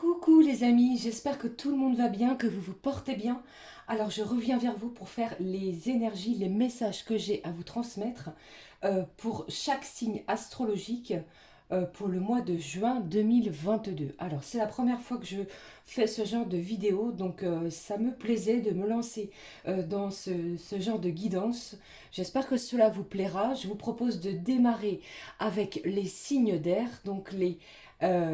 Coucou les amis, j'espère que tout le monde va bien, que vous vous portez bien. Alors je reviens vers vous pour faire les énergies, les messages que j'ai à vous transmettre pour chaque signe astrologique pour le mois de juin 2022. Alors c'est la première fois que je fais ce genre de vidéo, donc ça me plaisait de me lancer dans ce genre de guidance. J'espère que cela vous plaira. Je vous propose de démarrer avec les signes d'air, donc les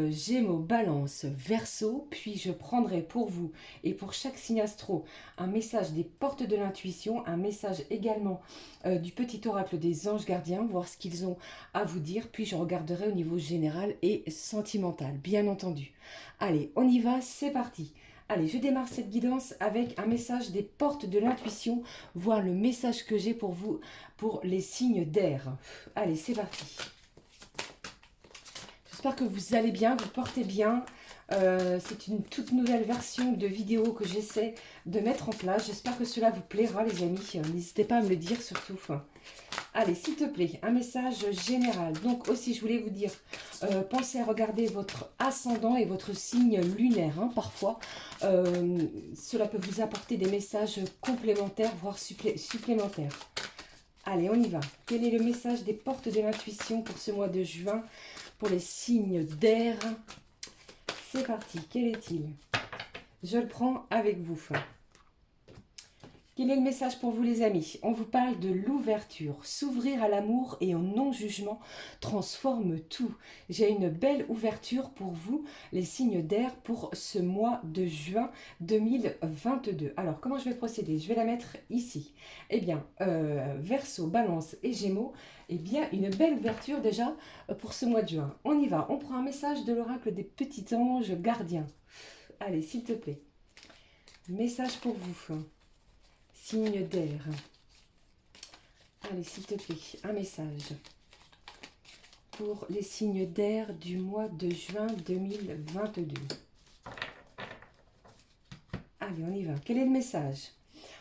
Gémeaux, Balance, Verseau, puis je prendrai pour vous et pour chaque signe astro un message des portes de l'intuition, un message également du petit oracle des anges gardiens, voir ce qu'ils ont à vous dire, puis je regarderai au niveau général et sentimental, bien entendu. Allez, on y va, c'est parti. Allez, je démarre cette guidance avec un message des portes de l'intuition, voir le message que j'ai pour vous pour les signes d'air. Allez, c'est parti. J'espère que vous allez bien, vous portez bien. C'est une toute nouvelle version de vidéo que j'essaie de mettre en place. J'espère que cela vous plaira les amis. N'hésitez pas à me le dire surtout. Allez, s'il te plaît, un message général. Donc aussi, je voulais vous dire, pensez à regarder votre ascendant et votre signe lunaire. Parfois, cela peut vous apporter des messages complémentaires, voire supplémentaires. Allez, on y va. Quel est le message des portes de l'intuition pour ce mois de juin, pour les signes d'air? C'est parti. Quel est-il? Je le prends avec vous. Quel est le message pour vous les amis? On vous parle de l'ouverture. S'ouvrir à l'amour et au non-jugement transforme tout. J'ai une belle ouverture pour vous, les signes d'air, pour ce mois de juin 2022. Alors, comment je vais procéder? Je vais la mettre ici. Eh bien, Verseau, Balance et Gémeaux, eh bien, une belle ouverture déjà pour ce mois de juin. On y va. On prend un message de l'oracle des petits anges gardiens. Allez, s'il te plaît. Message pour vous. Signe d'air. Allez, s'il te plaît, un message pour les signes d'air du mois de juin 2022. Allez, on y va. Quel est le message?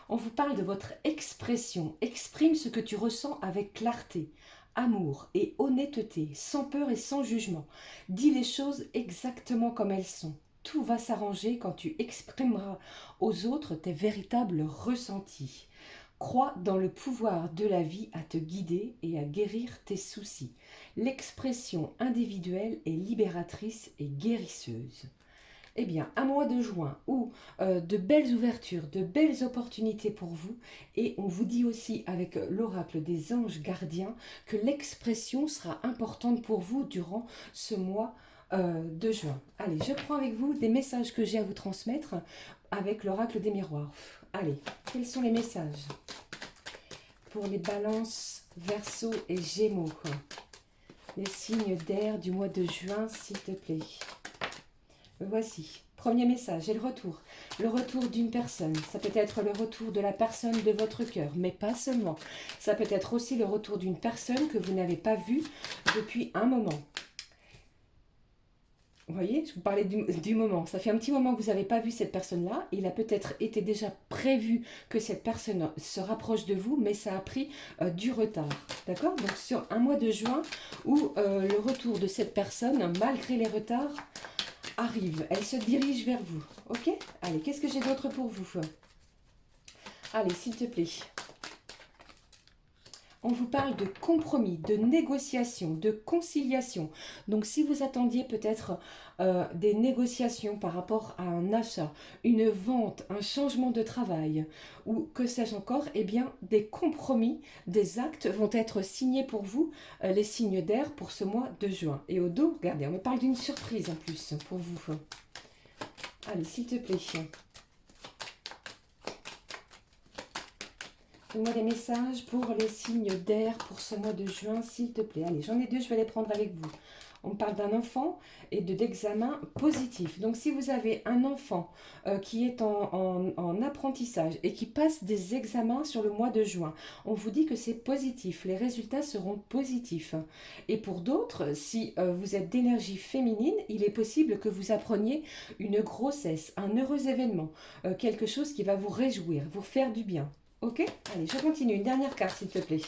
On vous parle de votre expression. Exprime ce que tu ressens avec clarté, amour et honnêteté, sans peur et sans jugement. Dis les choses exactement comme elles sont. Tout va s'arranger quand tu exprimeras aux autres tes véritables ressentis. Crois dans le pouvoir de la vie à te guider et à guérir tes soucis. L'expression individuelle est libératrice et guérisseuse. Eh bien, un mois de juin où de belles ouvertures, de belles opportunités pour vous. Et on vous dit aussi avec l'oracle des anges gardiens que l'expression sera importante pour vous durant ce mois de juin. Allez, je prends avec vous des messages que j'ai à vous transmettre avec l'oracle des miroirs. Allez, quels sont les messages pour les balances, verseaux et gémeaux? Les signes d'air du mois de juin, s'il te plaît. Voici, premier message, et le retour. Le retour d'une personne. Ça peut être le retour de la personne de votre cœur, mais pas seulement. Ça peut être aussi le retour d'une personne que vous n'avez pas vue depuis un moment. Vous voyez, je vous parlais du moment. Ça fait un petit moment que vous n'avez pas vu cette personne-là. Il a peut-être été déjà prévu que cette personne se rapproche de vous, mais ça a pris du retard. D'accord? Donc sur un mois de juin où le retour de cette personne, malgré les retards, arrive. Elle se dirige vers vous. Ok? Allez, qu'est-ce que j'ai d'autre pour vous? Allez, s'il te plaît. On vous parle de compromis, de négociation, de conciliation. Donc, si vous attendiez peut-être des négociations par rapport à un achat, une vente, un changement de travail, ou que sais-je encore, eh bien, des compromis, des actes vont être signés pour vous, les signes d'air, pour ce mois de juin. Et au dos, regardez, on me parle d'une surprise en plus pour vous. Allez, s'il te plaît. Donne-moi des messages pour les signes d'air pour ce mois de juin, s'il te plaît. Allez, j'en ai deux, je vais les prendre avec vous. On parle d'un enfant et d'examen positif. Donc, si vous avez un enfant qui est en apprentissage et qui passe des examens sur le mois de juin, on vous dit que c'est positif. Les résultats seront positifs. Et pour d'autres, si vous êtes d'énergie féminine, il est possible que vous appreniez une grossesse, un heureux événement, quelque chose qui va vous réjouir, vous faire du bien. Ok? Allez, je continue. Une dernière carte, s'il te plaît.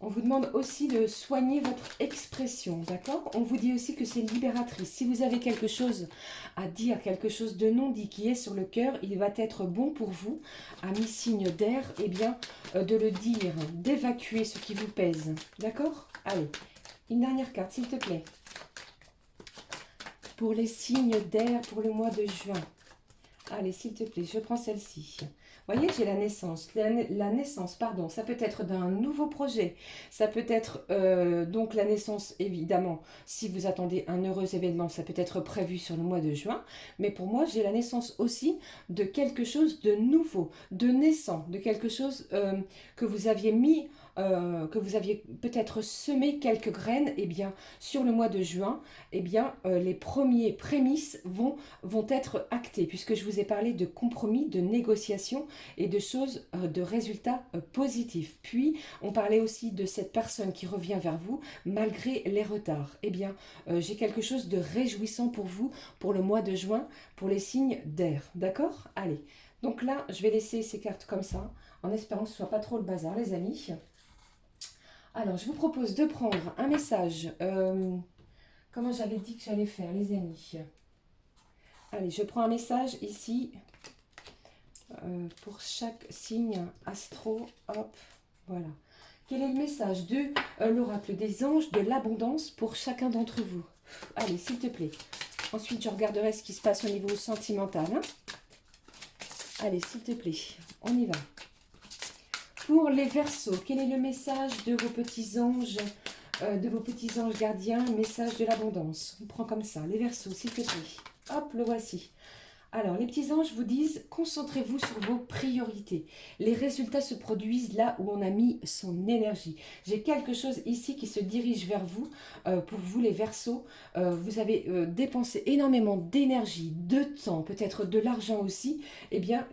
On vous demande aussi de soigner votre expression, d'accord? On vous dit aussi que c'est libératrice. Si vous avez quelque chose à dire, quelque chose de non dit qui est sur le cœur, il va être bon pour vous, à mi-signe d'air, eh bien, de le dire, d'évacuer ce qui vous pèse, d'accord? Allez, une dernière carte, s'il te plaît. Pour les signes d'air pour le mois de juin. Allez, s'il te plaît, je prends celle-ci. Vous voyez, j'ai la naissance. La naissance, pardon, ça peut être d'un nouveau projet. Ça peut être donc la naissance, évidemment, si vous attendez un heureux événement, ça peut être prévu sur le mois de juin. Mais pour moi, j'ai la naissance aussi de quelque chose de nouveau, de naissant, de quelque chose que vous aviez mis, que vous aviez peut-être semé quelques graines, eh bien, sur le mois de juin, eh bien, les premiers prémices vont être actés, puisque je vous ai parlé de compromis, de négociations et de choses, de résultats positifs. Puis, on parlait aussi de cette personne qui revient vers vous malgré les retards. Eh bien, j'ai quelque chose de réjouissant pour vous, pour le mois de juin, pour les signes d'air. D'accord? Allez. Donc là, je vais laisser ces cartes comme ça, en espérant que ce ne soit pas trop le bazar, les amis. Alors, je vous propose de prendre un message. Comment j'avais dit que j'allais faire, les amis? Allez, je prends un message ici pour chaque signe astro. Hop, voilà. Quel est le message de l'oracle des anges de l'abondance pour chacun d'entre vous? Allez, s'il te plaît. Ensuite, je regarderai ce qui se passe au niveau sentimental. Hein. Allez, s'il te plaît, on y va. Pour les Verseaux, quel est le message de vos petits anges gardiens, message de l'abondance? On prend comme ça, les Verseaux, s'il te plaît. Hop, le voici. Alors, les petits anges vous disent, concentrez-vous sur vos priorités. Les résultats se produisent là où on a mis son énergie. J'ai quelque chose ici qui se dirige vers vous, pour vous les Verseaux. Vous avez dépensé énormément d'énergie, de temps, peut-être de l'argent aussi. Eh bien,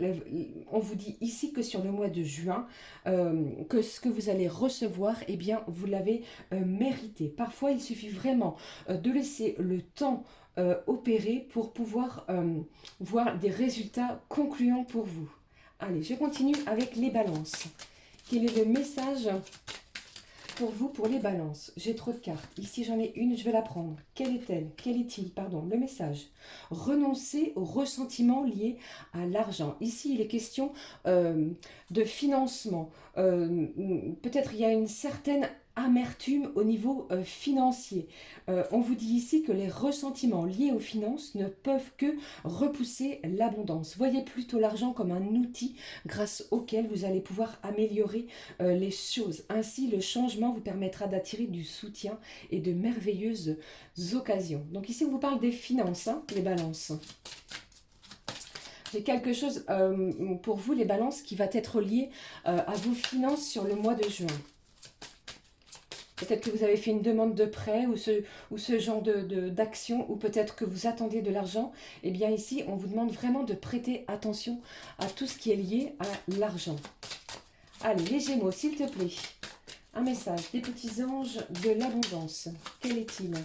on vous dit ici que sur le mois de juin, que ce que vous allez recevoir, eh bien, vous l'avez mérité. Parfois, il suffit vraiment de laisser le temps opérer pour pouvoir voir des résultats concluants pour vous. Allez, je continue avec les balances. Quel est le message pour vous, pour les balances? J'ai trop de cartes. Ici, j'en ai une, je vais la prendre. Quelle est-elle? Quel est-il? Pardon, le message. Renoncer aux ressentiments liés à l'argent. Ici, il est question de financement. Peut-être il y a une certaine amertume au niveau financier. On vous dit ici que les ressentiments liés aux finances ne peuvent que repousser l'abondance. Voyez plutôt l'argent comme un outil grâce auquel vous allez pouvoir améliorer les choses. Ainsi, le changement vous permettra d'attirer du soutien et de merveilleuses occasions. Donc ici, on vous parle des finances, hein, les balances. J'ai quelque chose pour vous, les balances, qui va être lié à vos finances sur le mois de juin. Peut-être que vous avez fait une demande de prêt ou ce genre d'action, ou peut-être que vous attendez de l'argent. Eh bien ici, on vous demande vraiment de prêter attention à tout ce qui est lié à l'argent. Allez, les Gémeaux, s'il te plaît. Un message des petits anges de l'abondance. Quel est-il?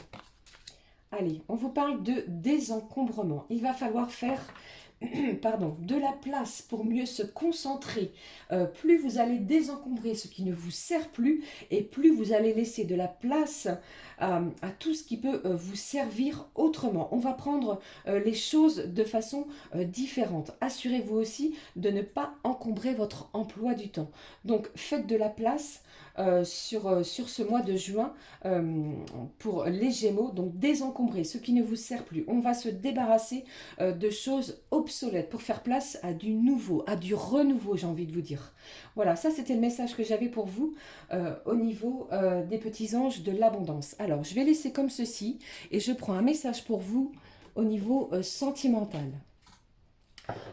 Allez, on vous parle de désencombrement. Il va falloir faire pardon, de la place pour mieux se concentrer. Plus vous allez désencombrer ce qui ne vous sert plus, et plus vous allez laisser de la place à tout ce qui peut vous servir autrement. On va prendre les choses de façon différente. Assurez-vous aussi de ne pas encombrer votre emploi du temps. Donc faites de la place sur ce mois de juin pour les Gémeaux. Donc désencombrer ce qui ne vous sert plus. On va se débarrasser de choses obsolètes pour faire place à du nouveau, à du renouveau, j'ai envie de vous dire. Voilà, ça c'était le message que j'avais pour vous au niveau des petits anges de l'abondance. Alors, je vais laisser comme ceci et je prends un message pour vous au niveau sentimental.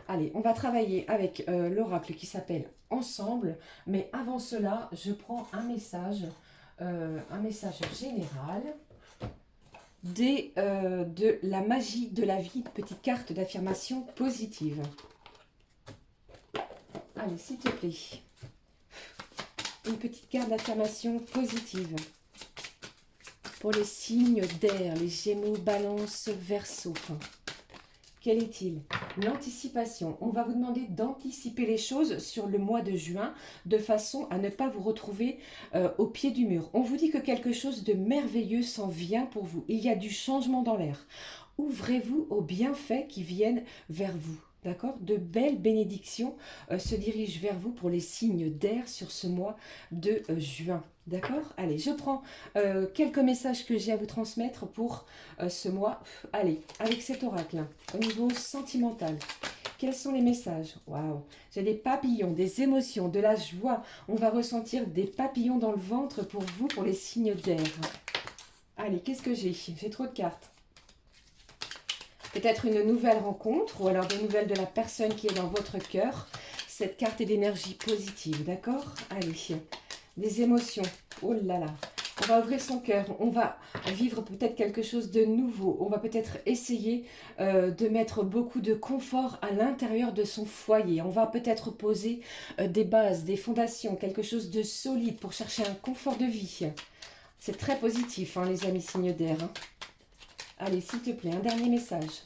Allez, on va travailler avec l'oracle qui s'appelle Ensemble, mais avant cela, je prends un message général de la magie de la vie, petite carte d'affirmation positive. Allez, s'il te plaît. Une petite carte d'affirmation positive. Pour les signes d'air, les Gémeaux, Balance, Verseau. quel est-il? L'anticipation. On va vous demander d'anticiper les choses sur le mois de juin de façon à ne pas vous retrouver au pied du mur. On vous dit que quelque chose de merveilleux s'en vient pour vous. Il y a du changement dans l'air. Ouvrez-vous aux bienfaits qui viennent vers vous. D'accord? De belles bénédictions se dirigent vers vous pour les signes d'air sur ce mois de juin. D'accord? Allez, je prends quelques messages que j'ai à vous transmettre pour ce mois. Allez, avec cet oracle, au niveau sentimental. Quels sont les messages? Waouh! J'ai des papillons, des émotions, de la joie. On va ressentir des papillons dans le ventre pour vous, pour les signes d'air. Allez, qu'est-ce que j'ai? J'ai trop de cartes. Peut-être une nouvelle rencontre ou alors des nouvelles de la personne qui est dans votre cœur. Cette carte est d'énergie positive, d'accord? Allez, des émotions. Oh là là. On va ouvrir son cœur. On va vivre peut-être quelque chose de nouveau. On va peut-être essayer de mettre beaucoup de confort à l'intérieur de son foyer. On va peut-être poser des bases, des fondations, quelque chose de solide pour chercher un confort de vie. C'est très positif, hein, les amis signes d'air. Hein. Allez, s'il te plaît, un dernier message.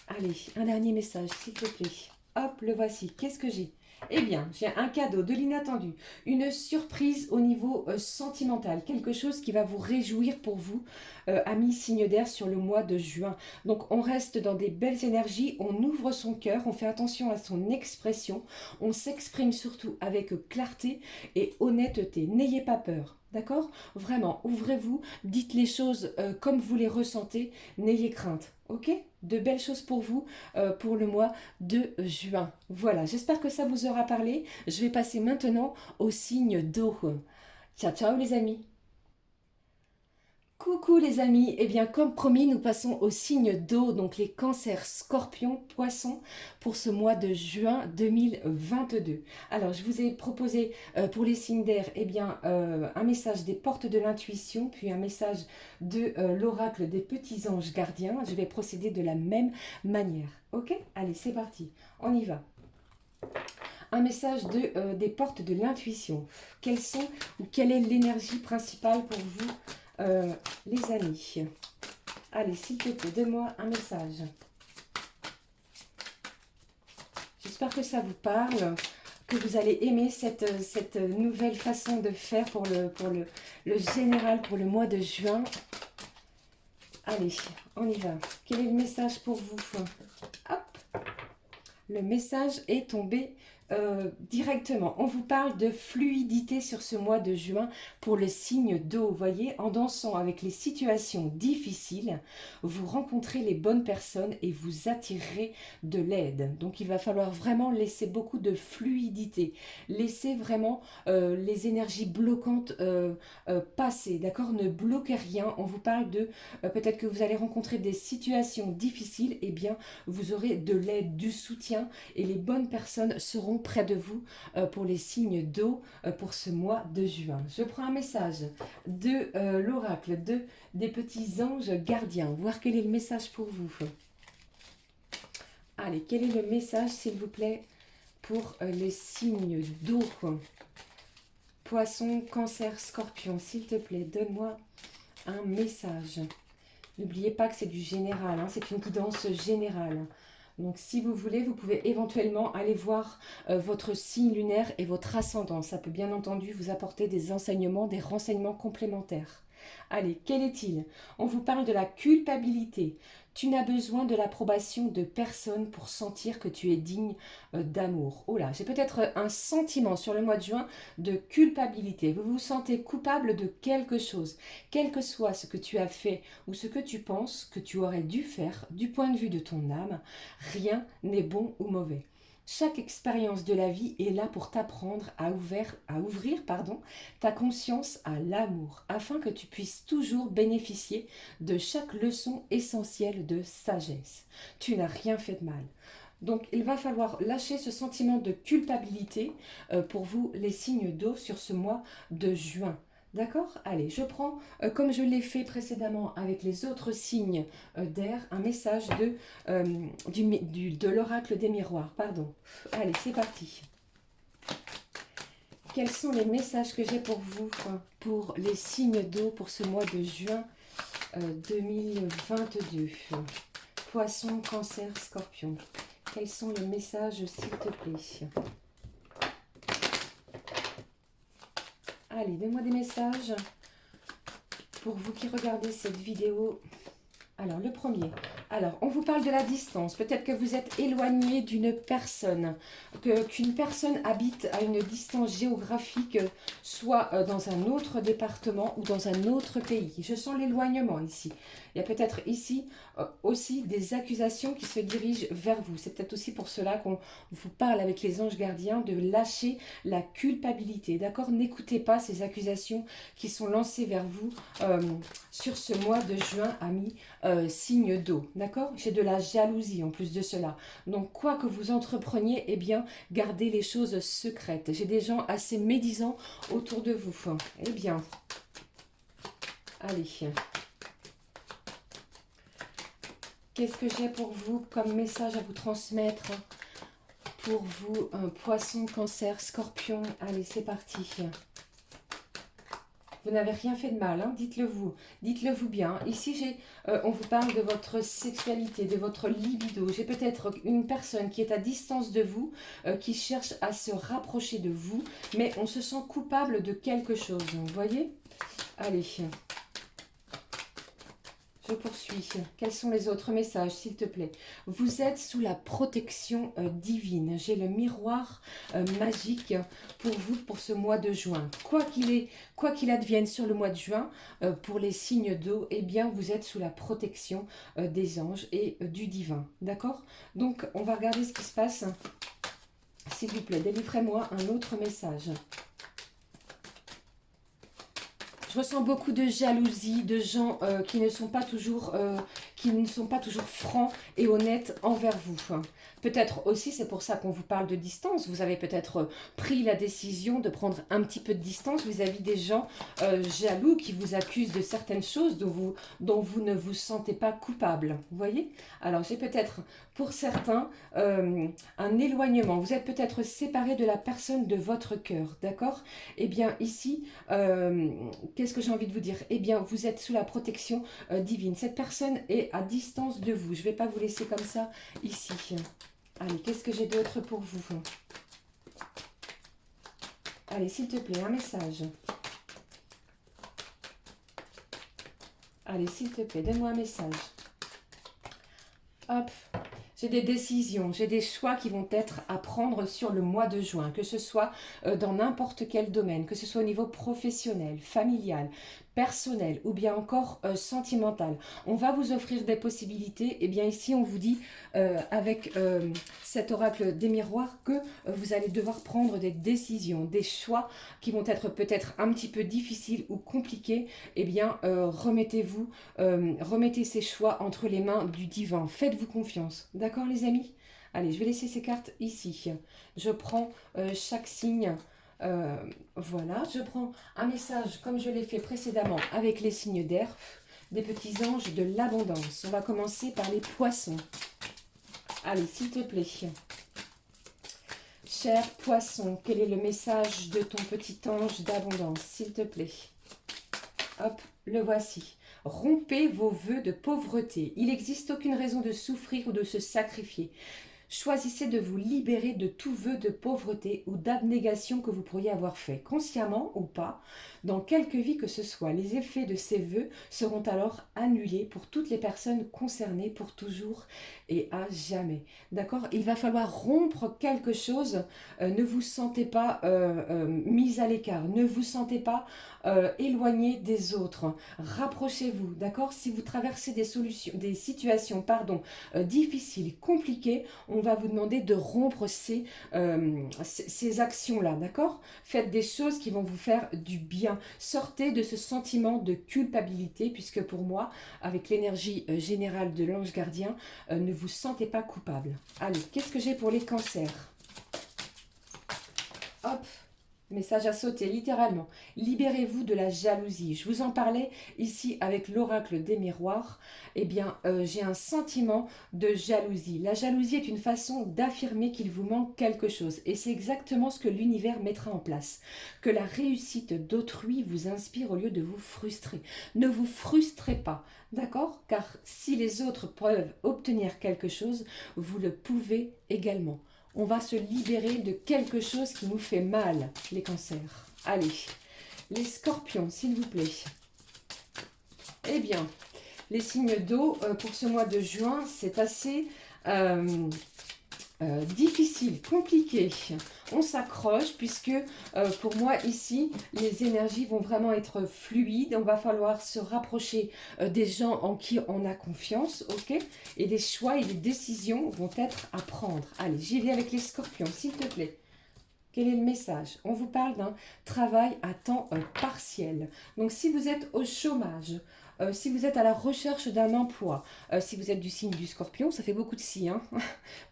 Allez, un dernier message, s'il te plaît. Hop, le voici. Qu'est-ce que j'ai? Eh bien, j'ai un cadeau, de l'inattendu, une surprise au niveau sentimental, quelque chose qui va vous réjouir pour vous, amis signes d'air, sur le mois de juin. Donc, on reste dans des belles énergies, on ouvre son cœur, on fait attention à son expression, on s'exprime surtout avec clarté et honnêteté. N'ayez pas peur. D'accord? Vraiment, ouvrez-vous, dites les choses comme vous les ressentez, n'ayez crainte. Ok? De belles choses pour vous pour le mois de juin. Voilà, j'espère que ça vous aura parlé. Je vais passer maintenant au signe d'eau. Ciao, ciao les amis. Coucou les amis, et bien comme promis, nous passons au signe d'eau, donc les cancers, scorpions, poissons, pour ce mois de juin 2022. Alors, je vous ai proposé pour les signes d'air, eh bien, un message des portes de l'intuition, puis un message de l'oracle des petits anges gardiens. Je vais procéder de la même manière. Ok? Allez, c'est parti, on y va. Un message des portes de l'intuition. Quelles sont ou quelle est l'énergie principale pour vous les amis? Allez, s'il te plaît, donne-moi un message. J'espère que ça vous parle, que vous allez aimer cette nouvelle façon de faire pour le général, pour le mois de juin. Allez, on y va. Quel est le message pour vous? Hop, le message est tombé directement. On vous parle de fluidité sur ce mois de juin pour le signe d'eau. Vous voyez, en dansant avec les situations difficiles, vous rencontrez les bonnes personnes et vous attirez de l'aide. Donc il va falloir vraiment laisser beaucoup de fluidité, laisser vraiment les énergies bloquantes passer, d'accord? Ne bloquez rien. On vous parle de peut-être que vous allez rencontrer des situations difficiles, et bien vous aurez de l'aide, du soutien, et les bonnes personnes seront près de vous pour les signes d'eau pour ce mois de juin. Je prends un message de l'oracle des petits anges gardiens, voir quel est le message pour vous. Allez, quel est le message s'il vous plaît pour les signes d'eau? Poisson, cancer, scorpion, s'il te plaît, donne-moi un message. N'oubliez pas que c'est du général, hein, c'est une guidance générale. Donc si vous voulez, vous pouvez éventuellement aller voir votre signe lunaire et votre ascendant. Ça peut bien entendu vous apporter des enseignements, des renseignements complémentaires. Allez, quel est-il? On vous parle de la culpabilité. Tu n'as besoin de l'approbation de personne pour sentir que tu es digne d'amour. Oh là, j'ai peut-être un sentiment sur le mois de juin de culpabilité. Vous vous sentez coupable de quelque chose. Quel que soit ce que tu as fait ou ce que tu penses que tu aurais dû faire du point de vue de ton âme, rien n'est bon ou mauvais. Chaque expérience de la vie est là pour t'apprendre à ouvrir ta conscience à l'amour, afin que tu puisses toujours bénéficier de chaque leçon essentielle de sagesse. Tu n'as rien fait de mal. Donc, il va falloir lâcher ce sentiment de culpabilité pour vous, les signes d'eau, sur ce mois de juin. D'accord? Allez, je prends, comme je l'ai fait précédemment avec les autres signes d'air, un message de l'oracle des miroirs. Pardon. Allez, c'est parti. Quels sont les messages que j'ai pour vous, pour les signes d'eau, pour ce mois de juin 2022? Poisson, Cancer, Scorpion. Quels sont les messages, s'il te plaît? Allez, donne-moi des messages pour vous qui regardez cette vidéo. Alors, le premier. Alors, on vous parle de la distance. Peut-être que vous êtes éloigné d'une personne, qu'une personne habite à une distance géographique, soit dans un autre département ou dans un autre pays. Je sens l'éloignement ici. Il y a peut-être ici aussi des accusations qui se dirigent vers vous. C'est peut-être aussi pour cela qu'on vous parle avec les anges gardiens de lâcher la culpabilité. D'accord? N'écoutez pas ces accusations qui sont lancées vers vous sur ce mois de juin, amis. Signe d'eau, d'accord? J'ai de la jalousie en plus de cela. Donc, quoi que vous entrepreniez, eh bien, gardez les choses secrètes. J'ai des gens assez médisants autour de vous. Eh bien, allez. Qu'est-ce que j'ai pour vous comme message à vous transmettre? Pour vous, Poisson, Cancer, Scorpion. Allez, c'est parti. Vous n'avez rien fait de mal, hein, dites-le vous. Dites-le vous bien. Ici, on vous parle de votre sexualité, de votre libido. J'ai peut-être une personne qui est à distance de vous, qui cherche à se rapprocher de vous, mais on se sent coupable de quelque chose. Vous voyez? Allez. Je poursuis. Quels sont les autres messages, s'il te plaît? Vous êtes sous la protection divine. J'ai le miroir magique pour vous pour ce mois de juin. Quoi qu'il advienne sur le mois de juin, pour les signes d'eau, eh bien, vous êtes sous la protection des anges et du divin. D'accord? Donc, on va regarder ce qui se passe. S'il vous plaît, délivrez-moi un autre message. Je ressens beaucoup de jalousie, de gens qui ne sont pas toujours francs et honnêtes envers vous. Peut-être aussi, c'est pour ça qu'on vous parle de distance. Vous avez peut-être pris la décision de prendre un petit peu de distance vis-à-vis des gens jaloux qui vous accusent de certaines choses dont vous ne vous sentez pas coupable. Vous voyez? Alors, j'ai peut-être, pour certains, un éloignement. Vous êtes peut-être séparé de la personne de votre cœur, d'accord? Eh bien, ici, qu'est-ce que j'ai envie de vous dire? Eh bien, vous êtes sous la protection divine. Cette personne est à distance de vous. Je ne vais pas vous laisser comme ça ici. Allez, qu'est-ce que j'ai d'autre pour vous? Allez, s'il te plaît, un message. Allez, s'il te plaît, donne-moi un message. Hop. J'ai des décisions, j'ai des choix qui vont être à prendre sur le mois de juin, que ce soit dans n'importe quel domaine, que ce soit au niveau professionnel, familial, personnel ou bien encore sentimental. On va vous offrir des possibilités. Et bien ici, on vous dit avec cet oracle des miroirs que vous allez devoir prendre des décisions, des choix qui vont être peut-être un petit peu difficiles ou compliqués. Eh bien, remettez-vous, remettez ces choix entre les mains du divin. Faites-vous confiance. D'accord, les amis? Allez, je vais laisser ces cartes ici. Je prends chaque signe. Voilà, je prends un message comme je l'ai fait précédemment avec les signes d'air, des petits anges de l'abondance. On va commencer par les poissons. Allez, s'il te plaît. Cher poisson, quel est le message de ton petit ange d'abondance, s'il te plaît? Hop, le voici. Rompez vos vœux de pauvreté. Il n'existe aucune raison de souffrir ou de se sacrifier. Choisissez de vous libérer de tout vœu de pauvreté ou d'abnégation que vous pourriez avoir fait, consciemment ou pas, dans quelque vie que ce soit. Les effets de ces vœux seront alors annulés pour toutes les personnes concernées pour toujours et à jamais. D'accord? Il va falloir rompre quelque chose. Ne vous sentez pas mis à l'écart. Ne vous sentez pas éloigné des autres. Rapprochez-vous. D'accord? Si vous traversez des situations difficiles, compliquées, on va vous demander de rompre ces actions-là, d'accord? Faites des choses qui vont vous faire du bien. Sortez de ce sentiment de culpabilité, puisque pour moi, avec l'énergie générale de l'ange gardien, ne vous sentez pas coupable. Allez, qu'est-ce que j'ai pour les cancers? Hop, Message à sauter, littéralement. Libérez-vous de la jalousie. Je vous en parlais ici avec l'oracle des miroirs. Eh bien, j'ai un sentiment de jalousie. La jalousie est une façon d'affirmer qu'il vous manque quelque chose. Et c'est exactement ce que l'univers mettra en place. Que la réussite d'autrui vous inspire au lieu de vous frustrer. Ne vous frustrez pas, d'accord? Car si les autres peuvent obtenir quelque chose, vous le pouvez également. On va se libérer de quelque chose qui nous fait mal, les cancers. Allez, les scorpions, s'il vous plaît. Eh bien, les signes d'eau, pour ce mois de juin, c'est assez difficile, compliqué. On s'accroche puisque pour moi ici, les énergies vont vraiment être fluides. On va falloir se rapprocher des gens en qui on a confiance, ok? Et des choix et des décisions vont être à prendre. Allez, j'y vais avec les scorpions, s'il te plaît. Quel est le message? On vous parle d'un travail à temps partiel. Donc si vous êtes au chômage, si vous êtes à la recherche d'un emploi, si vous êtes du signe du scorpion, ça fait beaucoup de si, hein.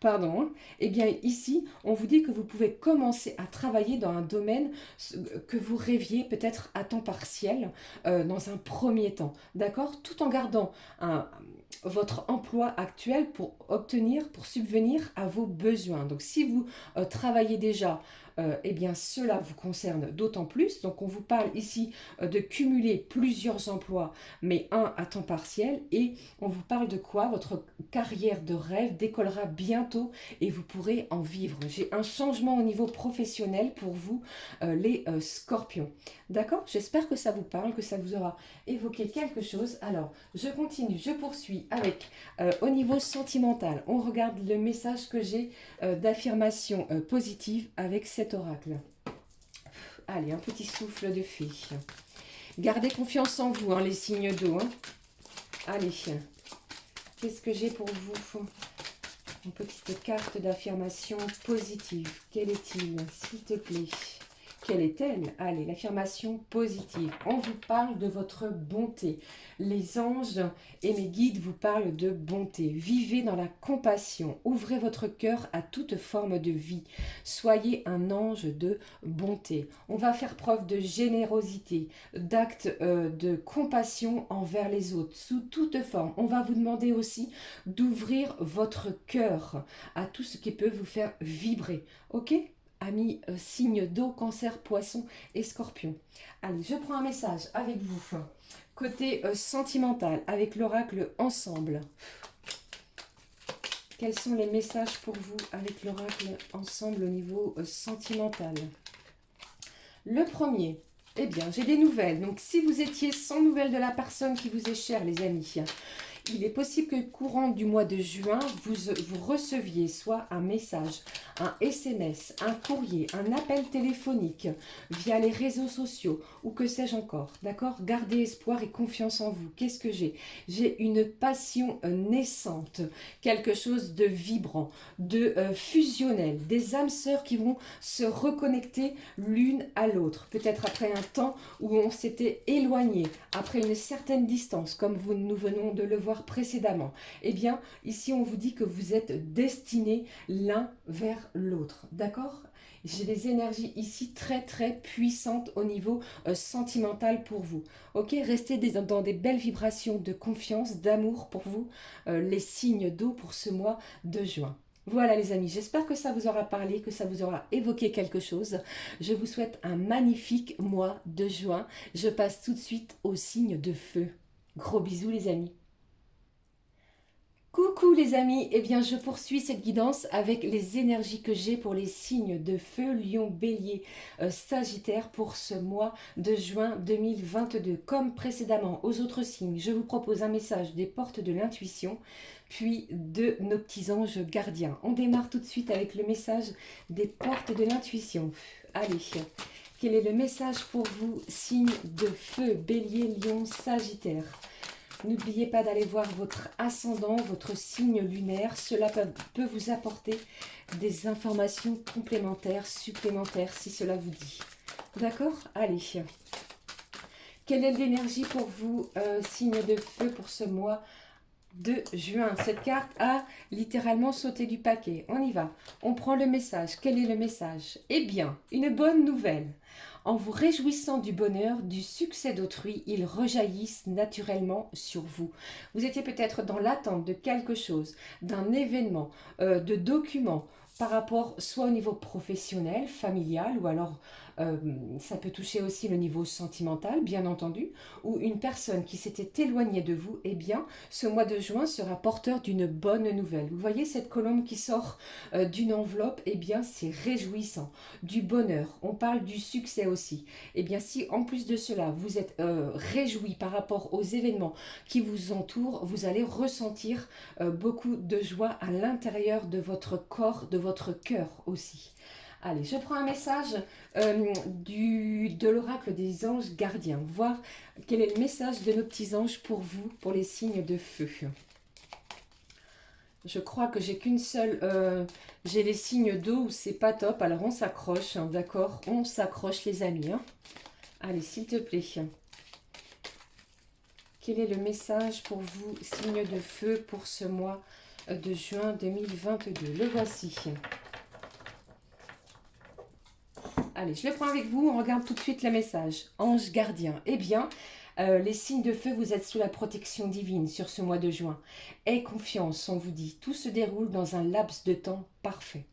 Pardon, hein. Eh bien ici, on vous dit que vous pouvez commencer à travailler dans un domaine que vous rêviez peut-être à temps partiel dans un premier temps, d'accord? Tout en gardant votre emploi actuel pour obtenir, pour subvenir à vos besoins. Donc si vous travaillez déjà, eh bien cela vous concerne d'autant plus. Donc on vous parle ici de cumuler plusieurs emplois, mais un à temps partiel. Et on vous parle de quoi? Votre carrière de rêve décollera bientôt et vous pourrez en vivre. J'ai un changement au niveau professionnel pour vous, les scorpions. D'accord? J'espère que ça vous parle, que ça vous aura évoqué quelque chose. Alors, je continue, je poursuis avec, au niveau sentimental, on regarde le message que j'ai d'affirmation positive avec cet oracle. Allez, un petit souffle de fée. Gardez confiance en vous, hein, les signes d'eau. Hein. Allez, qu'est-ce que j'ai pour vous? Une petite carte d'affirmation positive. Quel est-il, s'il te plaît? Quelle est-elle? Allez, l'affirmation positive. On vous parle de votre bonté. Les anges et mes guides vous parlent de bonté. Vivez dans la compassion. Ouvrez votre cœur à toute forme de vie. Soyez un ange de bonté. On va faire preuve de générosité, d'actes de compassion envers les autres, sous toute forme. On va vous demander aussi d'ouvrir votre cœur à tout ce qui peut vous faire vibrer. Ok ? Amis, signes d'eau, cancer, poisson et scorpion. Allez, je prends un message avec vous. Côté sentimental, avec l'oracle ensemble. Quels sont les messages pour vous avec l'oracle ensemble au niveau sentimental? Le premier, eh bien, j'ai des nouvelles. Donc, si vous étiez sans nouvelles de la personne qui vous est chère, les amis, il est possible que courant du mois de juin, vous receviez soit un message, un SMS, un courrier, un appel téléphonique via les réseaux sociaux ou que sais-je encore. D'accord? Gardez espoir et confiance en vous. Qu'est-ce que j'ai? J'ai une passion naissante, quelque chose de vibrant, de fusionnel, des âmes sœurs qui vont se reconnecter l'une à l'autre. Peut-être après un temps où on s'était éloigné, après une certaine distance, comme nous venons de le voir précédemment. Eh bien, ici, on vous dit que vous êtes destinés l'un vers l'autre. D'accord? J'ai des énergies ici très, très puissantes au niveau sentimental pour vous. Ok? Restez dans des belles vibrations de confiance, d'amour pour vous, les signes d'eau pour ce mois de juin. Voilà les amis, j'espère que ça vous aura parlé, que ça vous aura évoqué quelque chose. Je vous souhaite un magnifique mois de juin. Je passe tout de suite au signe de feu. Gros bisous les amis. Coucou les amis, eh bien je poursuis cette guidance avec les énergies que j'ai pour les signes de feu, Lion, Bélier, Sagittaire pour ce mois de juin 2022. Comme précédemment aux autres signes, je vous propose un message des portes de l'intuition, puis de nos petits anges gardiens. On démarre tout de suite avec le message des portes de l'intuition. Allez, quel est le message pour vous, signes de feu, Bélier, Lion, Sagittaire? N'oubliez pas d'aller voir votre ascendant, votre signe lunaire. Cela peut vous apporter des informations complémentaires, supplémentaires, si cela vous dit. D'accord? Allez. Quelle est l'énergie pour vous, signe de feu, pour ce mois de juin. Cette carte a littéralement sauté du paquet. On y va. On prend le message. Quel est le message? Eh bien, une bonne nouvelle. En vous réjouissant du bonheur, du succès d'autrui, ils rejaillissent naturellement sur vous. Vous étiez peut-être dans l'attente de quelque chose, d'un événement, de documents, par rapport soit au niveau professionnel, familial, ou alors ça peut toucher aussi le niveau sentimental, bien entendu, ou une personne qui s'était éloignée de vous, eh bien, ce mois de juin sera porteur d'une bonne nouvelle. Vous voyez cette colombe qui sort d'une enveloppe, eh bien, c'est réjouissant, du bonheur, on parle du succès aussi. Eh bien, si en plus de cela, vous êtes réjoui par rapport aux événements qui vous entourent, vous allez ressentir beaucoup de joie à l'intérieur de votre corps, de votre cœur aussi. Allez, je prends un message de l'oracle des anges gardiens. Voir quel est le message de nos petits anges pour vous, pour les signes de feu. Je crois que j'ai qu'une seule... j'ai les signes d'eau où c'est pas top. Alors on s'accroche, hein, d'accord? On s'accroche les amis. Hein. Allez, s'il te plaît. Quel est le message pour vous, signes de feu, pour ce mois de juin 2022? Le voici. Allez, je le prends avec vous, on regarde tout de suite le message. Ange gardien. Eh bien, les signes de feu, vous êtes sous la protection divine sur ce mois de juin. Aie confiance, on vous dit. Tout se déroule dans un laps de temps parfait.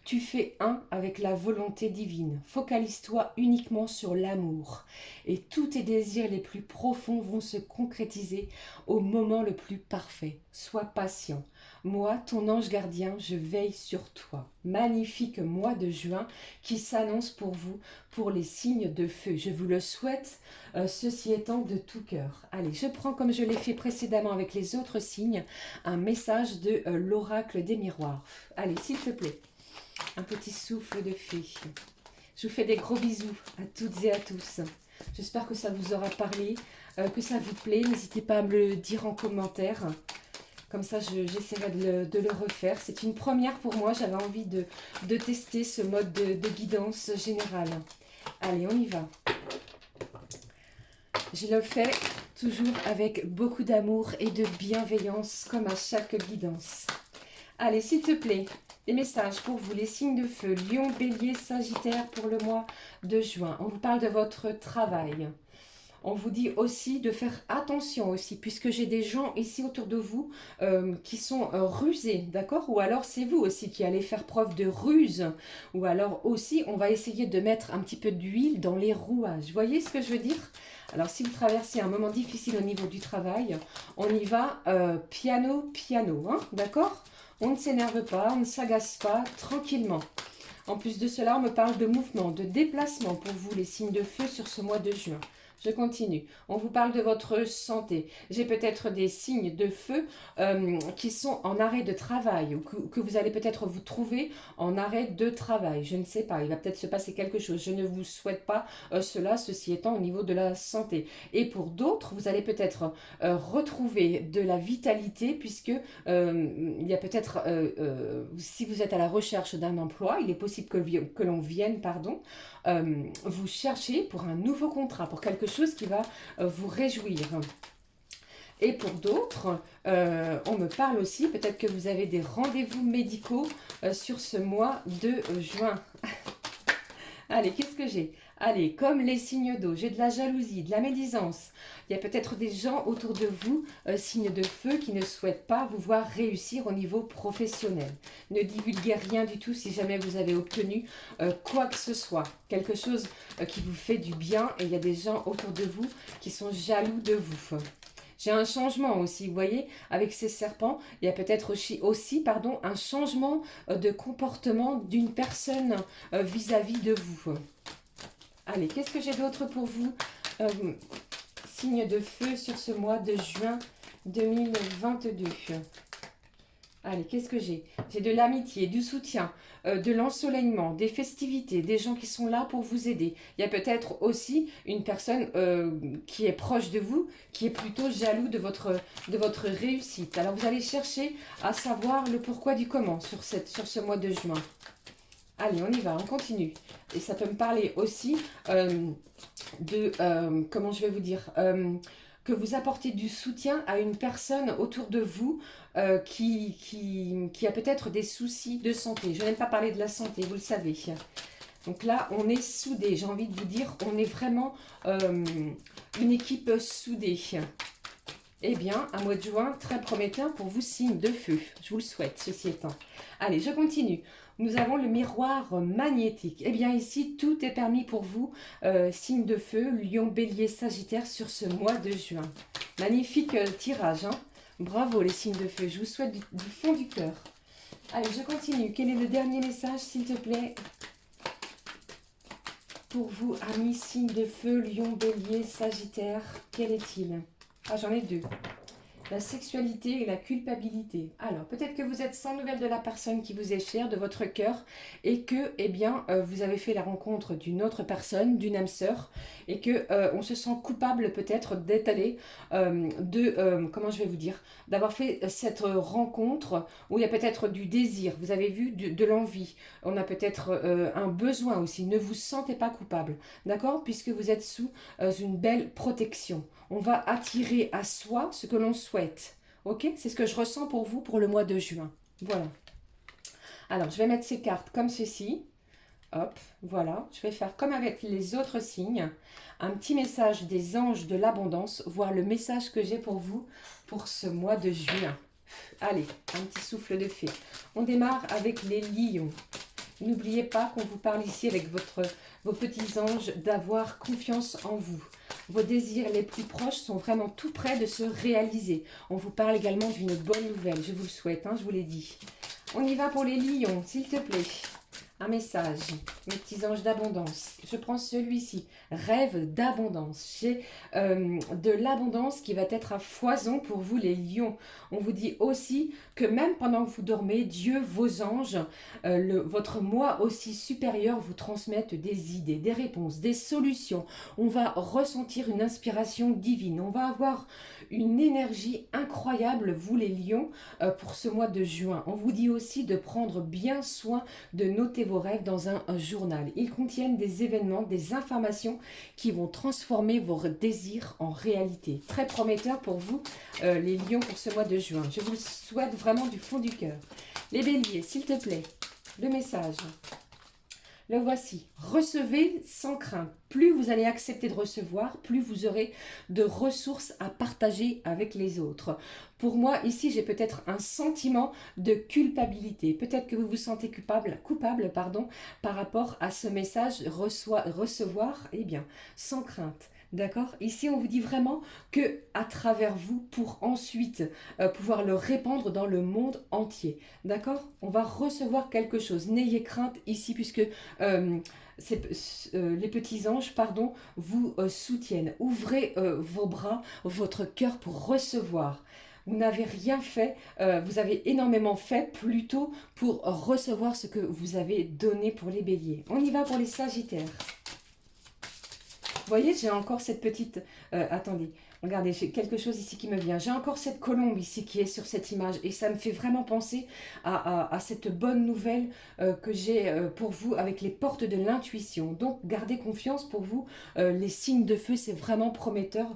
Tu fais un avec la volonté divine. Focalise-toi uniquement sur l'amour. Et tous tes désirs les plus profonds vont se concrétiser au moment le plus parfait. Sois patient. Moi, ton ange gardien, je veille sur toi. Magnifique mois de juin qui s'annonce pour vous, pour les signes de feu. Je vous le souhaite, ceci étant de tout cœur. Allez, je prends, comme je l'ai fait précédemment avec les autres signes, un message de l'oracle des miroirs. Allez, s'il te plaît. Un petit souffle de fée. Je vous fais des gros bisous à toutes et à tous. J'espère que ça vous aura parlé, que ça vous plaît. N'hésitez pas à me le dire en commentaire. Comme ça, j'essaierai de le refaire. C'est une première pour moi. J'avais envie de tester ce mode de guidance générale. Allez, on y va. Je le fais toujours avec beaucoup d'amour et de bienveillance, comme à chaque guidance. Allez, s'il te plaît, des messages pour vous, les signes de feu, Lion, Bélier, Sagittaire pour le mois de juin. On vous parle de votre travail. On vous dit aussi de faire attention aussi, puisque j'ai des gens ici autour de vous qui sont rusés, d'accord? Ou alors c'est vous aussi qui allez faire preuve de ruse. Ou alors aussi, on va essayer de mettre un petit peu d'huile dans les rouages. Vous voyez ce que je veux dire? Alors si vous traversez un moment difficile au niveau du travail, on y va piano, piano, hein, d'accord? On ne s'énerve pas, on ne s'agace pas, tranquillement. En plus de cela, on me parle de mouvement, de déplacement pour vous, les signes de feu sur ce mois de juin. Je continue. On vous parle de votre santé. J'ai peut-être des signes de feu qui sont en arrêt de travail ou que vous allez peut-être vous trouver en arrêt de travail. Je ne sais pas. Il va peut-être se passer quelque chose. Je ne vous souhaite pas cela, ceci étant au niveau de la santé. Et pour d'autres, vous allez peut-être retrouver de la vitalité puisque il y a peut-être, si vous êtes à la recherche d'un emploi, il est possible que l'on vienne, vous chercher pour un nouveau contrat, pour quelque chose qui va vous réjouir. Et pour d'autres, on me parle aussi, peut-être que vous avez des rendez-vous médicaux sur ce mois de juin. Allez, qu'est-ce que j'ai? Allez, comme les signes d'eau, j'ai de la jalousie, de la médisance. Il y a peut-être des gens autour de vous, signes de feu, qui ne souhaitent pas vous voir réussir au niveau professionnel. Ne divulguez rien du tout si jamais vous avez obtenu quoi que ce soit. Quelque chose qui vous fait du bien et il y a des gens autour de vous qui sont jaloux de vous. J'ai un changement aussi, vous voyez, avec ces serpents, il y a peut-être aussi un changement de comportement d'une personne vis-à-vis de vous. Allez, qu'est-ce que j'ai d'autre pour vous? Signe de feu sur ce mois de juin 2022. Allez, qu'est-ce que j'ai? J'ai de l'amitié, du soutien, de l'ensoleillement, des festivités, des gens qui sont là pour vous aider. Il y a peut-être aussi une personne qui est proche de vous, qui est plutôt jaloux de votre réussite. Alors, vous allez chercher à savoir le pourquoi du comment sur ce mois de juin. Allez, on y va, on continue. Et ça peut me parler aussi comment je vais vous dire, que vous apportez du soutien à une personne autour de vous qui a peut-être des soucis de santé. Je n'aime pas parler de la santé, vous le savez. Donc là, on est soudés. J'ai envie de vous dire, on est vraiment une équipe soudée. Eh bien, un mois de juin très prometteur pour vous, signe de feu. Je vous le souhaite, ceci étant. Allez, je continue. Nous avons le miroir magnétique. Eh bien, ici, tout est permis pour vous, signe de feu, Lion, Bélier, Sagittaire, sur ce mois de juin. Magnifique tirage, hein. Bravo les signes de feu. Je vous souhaite du fond du cœur. Allez, je continue. Quel est le dernier message, s'il te plaît, pour vous, amis signes de feu, Lion, Bélier, Sagittaire? Quel est-il? Ah, j'en ai deux. La sexualité et la culpabilité. Alors, peut-être que vous êtes sans nouvelles de la personne qui vous est chère, de votre cœur, et que, eh bien, vous avez fait la rencontre d'une autre personne, d'une âme sœur, et que on se sent coupable peut-être d'étaler, comment je vais vous dire, d'avoir fait cette rencontre où il y a peut-être du désir, vous avez vu, de l'envie. On a peut-être un besoin aussi. Ne vous sentez pas coupable, d'accord? Puisque vous êtes sous une belle protection. On va attirer à soi ce que l'on souhaite. Ok? C'est ce que je ressens pour vous pour le mois de juin. Voilà. Alors, je vais mettre ces cartes comme ceci. Hop, voilà. Je vais faire comme avec les autres signes. Un petit message des anges de l'abondance. Voir le message que j'ai pour vous pour ce mois de juin. Allez, un petit souffle de fée. On démarre avec les lions. N'oubliez pas qu'on vous parle ici avec vos petits anges d'avoir confiance en vous. Vos désirs les plus proches sont vraiment tout près de se réaliser. On vous parle également d'une bonne nouvelle. Je vous le souhaite, hein, je vous l'ai dit. On y va pour les lions, s'il te plaît. Un message, mes petits anges d'abondance. Je prends celui-ci. Rêve d'abondance. J'ai de l'abondance qui va être à foison pour vous les lions. On vous dit aussi que même pendant que vous dormez, Dieu, vos anges, votre moi aussi supérieur vous transmettent des idées, des réponses, des solutions. On va ressentir une inspiration divine. On va avoir une énergie incroyable, vous les lions, pour ce mois de juin. On vous dit aussi de prendre bien soin de noter vos rêves dans un journal. Ils contiennent des événements, des informations qui vont transformer vos désirs en réalité. Très prometteur pour vous, les lions, pour ce mois de juin. Je vous le souhaite vraiment du fond du cœur. Les béliers, s'il te plaît, le message. Le voici. Recevez sans crainte. Plus vous allez accepter de recevoir, plus vous aurez de ressources à partager avec les autres. Pour moi, ici, j'ai peut-être un sentiment de culpabilité. Peut-être que vous vous sentez coupable, par rapport à ce message recevoir, eh bien, sans crainte. D'accord? Ici, on vous dit vraiment que à travers vous, pour ensuite pouvoir le répandre dans le monde entier. D'accord? On va recevoir quelque chose. N'ayez crainte ici, puisque les petits anges, vous soutiennent. Ouvrez vos bras, votre cœur pour recevoir. Vous n'avez rien fait, vous avez énormément fait plutôt pour recevoir ce que vous avez donné pour les béliers. On y va pour les sagittaires. Vous voyez, j'ai encore cette petite... attendez, regardez, j'ai quelque chose ici qui me vient. J'ai encore cette colombe ici qui est sur cette image. Et ça me fait vraiment penser à cette bonne nouvelle que j'ai pour vous avec les portes de l'intuition. Donc, gardez confiance pour vous. Les signes de feu, c'est vraiment prometteur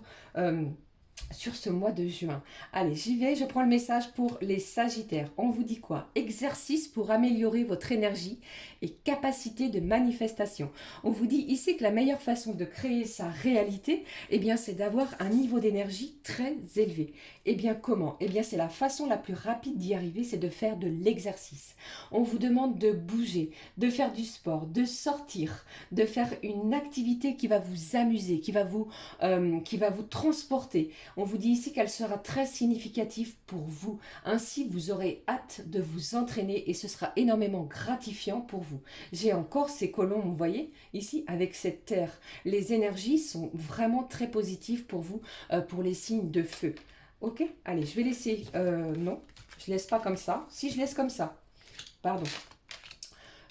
sur ce mois de juin. Allez, j'y vais, je prends le message pour les sagittaires. On vous dit quoi? Exercice pour améliorer votre énergie et capacité de manifestation. On vous dit ici que la meilleure façon de créer sa réalité, eh bien, c'est d'avoir un niveau d'énergie très élevé. Eh bien, comment? Eh bien, c'est la façon la plus rapide d'y arriver, c'est de faire de l'exercice. On vous demande de bouger, de faire du sport, de sortir, de faire une activité qui va vous amuser, qui va vous transporter. On vous dit ici qu'elle sera très significative pour vous. Ainsi, vous aurez hâte de vous entraîner et ce sera énormément gratifiant pour vous. J'ai encore ces colombes, vous voyez, ici, avec cette terre. Les énergies sont vraiment très positives pour vous, pour les signes de feu. Ok? Allez, je vais laisser... non, je laisse pas comme ça. Si, je laisse comme ça. Pardon.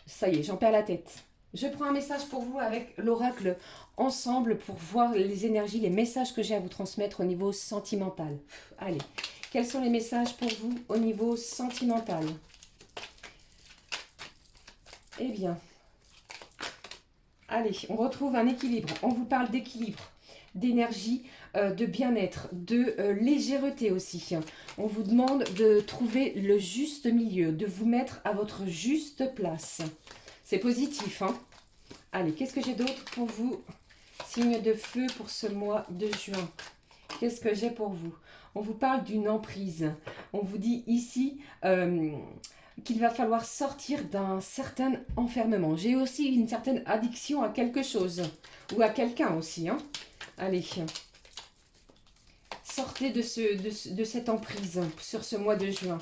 Ça y est, j'en perds la tête. Je prends un message pour vous avec l'oracle ensemble pour voir les énergies, les messages que j'ai à vous transmettre au niveau sentimental. Allez, quels sont les messages pour vous au niveau sentimental? Eh bien, allez, on retrouve un équilibre. On vous parle d'équilibre. d'énergie, de bien-être, de légèreté aussi. On vous demande de trouver le juste milieu, de vous mettre à votre juste place. C'est positif, hein? Allez, qu'est-ce que j'ai d'autre pour vous? Signe de feu pour ce mois de juin. Qu'est-ce que j'ai pour vous? On vous parle d'une emprise. On vous dit ici qu'il va falloir sortir d'un certain enfermement. J'ai aussi une certaine addiction à quelque chose. Ou à quelqu'un aussi, hein? Allez. Sortez de cette emprise sur ce mois de juin.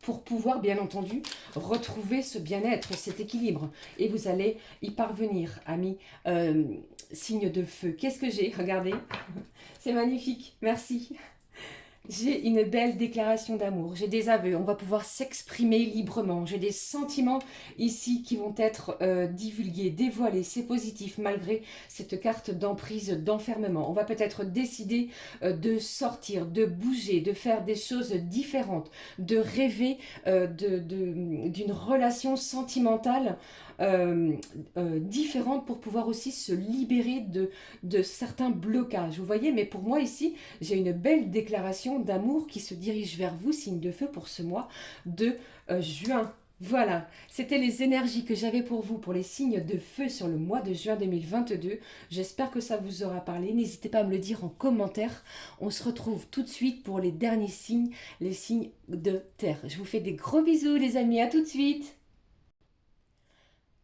Pour pouvoir, bien entendu, retrouver ce bien-être, cet équilibre. Et vous allez y parvenir, amis. Signe de feu. Qu'est-ce que j'ai? Regardez. C'est magnifique. Merci. J'ai une belle déclaration d'amour, j'ai des aveux, on va pouvoir s'exprimer librement. J'ai des sentiments ici qui vont être divulgués, dévoilés. C'est positif malgré cette carte d'emprise, d'enfermement. On va peut-être décider de sortir, de bouger, de faire des choses différentes, de rêver d'une relation sentimentale différente pour pouvoir aussi se libérer de certains blocages. Vous voyez, mais pour moi ici, j'ai une belle déclaration d'amour qui se dirige vers vous, signe de feu, pour ce mois de juin. Voilà, c'était les énergies que j'avais pour vous, pour les signes de feu sur le mois de juin 2022. J'espère que ça vous aura parlé. N'hésitez pas à me le dire en commentaire. On se retrouve tout de suite pour les derniers signes, les signes de terre. Je vous fais des gros bisous les amis, à tout de suite.